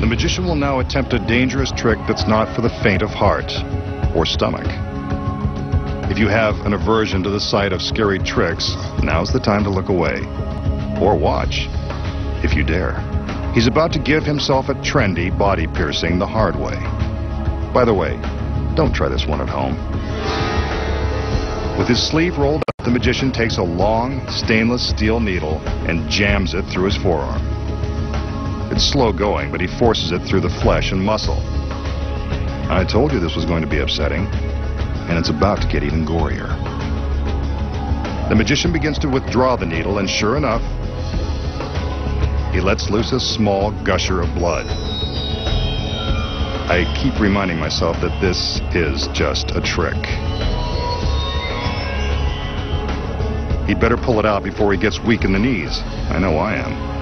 The magician will now attempt a dangerous trick that's not for the faint of heart or stomach. If you have an aversion to the sight of scary tricks, now's the time to look away. Or watch, if you dare. He's about to give himself a trendy body piercing the hard way. By the way, don't try this one at home. With his sleeve rolled up, the magician takes a long, stainless steel needle and jams it through his forearm. It's slow going, but he forces it through the flesh and muscle. I told you this was going to be upsetting, and it's about to get even gorier. The magician begins to withdraw the needle, and sure enough, he lets loose a small gusher of blood. I keep reminding myself that this is just a trick. He'd better pull it out before he gets weak in the knees. I know I am.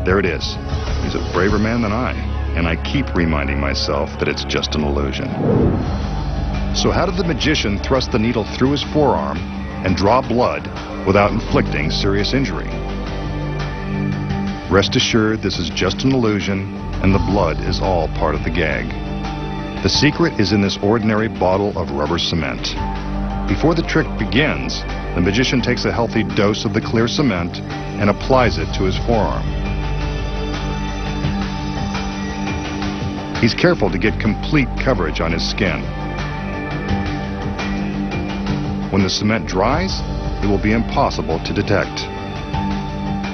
There it is. He's a braver man than I, and I keep reminding myself that it's just an illusion. So how did the magician thrust the needle through his forearm and draw blood without inflicting serious injury? Rest assured, this is just an illusion, and the blood is all part of the gag. The secret is in this ordinary bottle of rubber cement. Before the trick begins, the magician takes a healthy dose of the clear cement and applies it to his forearm. He's careful to get complete coverage on his skin. When the cement dries, it will be impossible to detect.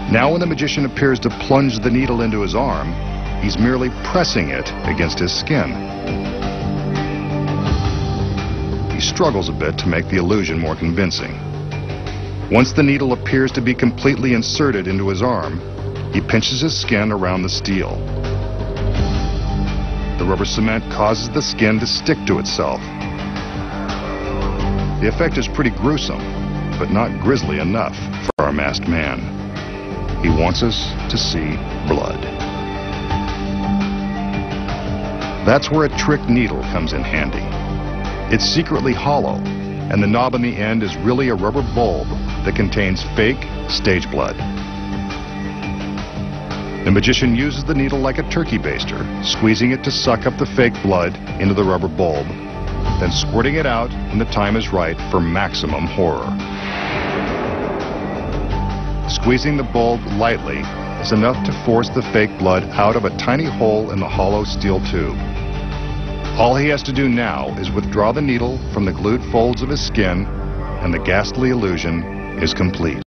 Now when the magician appears to plunge the needle into his arm, he's merely pressing it against his skin. He struggles a bit to make the illusion more convincing. Once the needle appears to be completely inserted into his arm, he pinches his skin around the steel. The rubber cement causes the skin to stick to itself. The effect is pretty gruesome, but not grisly enough for our masked man. He wants us to see blood. That's where a trick needle comes in handy. It's secretly hollow, and the knob on the end is really a rubber bulb that contains fake stage blood. The magician uses the needle like a turkey baster, squeezing it to suck up the fake blood into the rubber bulb, then squirting it out when the time is right for maximum horror. Squeezing the bulb lightly is enough to force the fake blood out of a tiny hole in the hollow steel tube. All he has to do now is withdraw the needle from the glued folds of his skin, and the ghastly illusion is complete.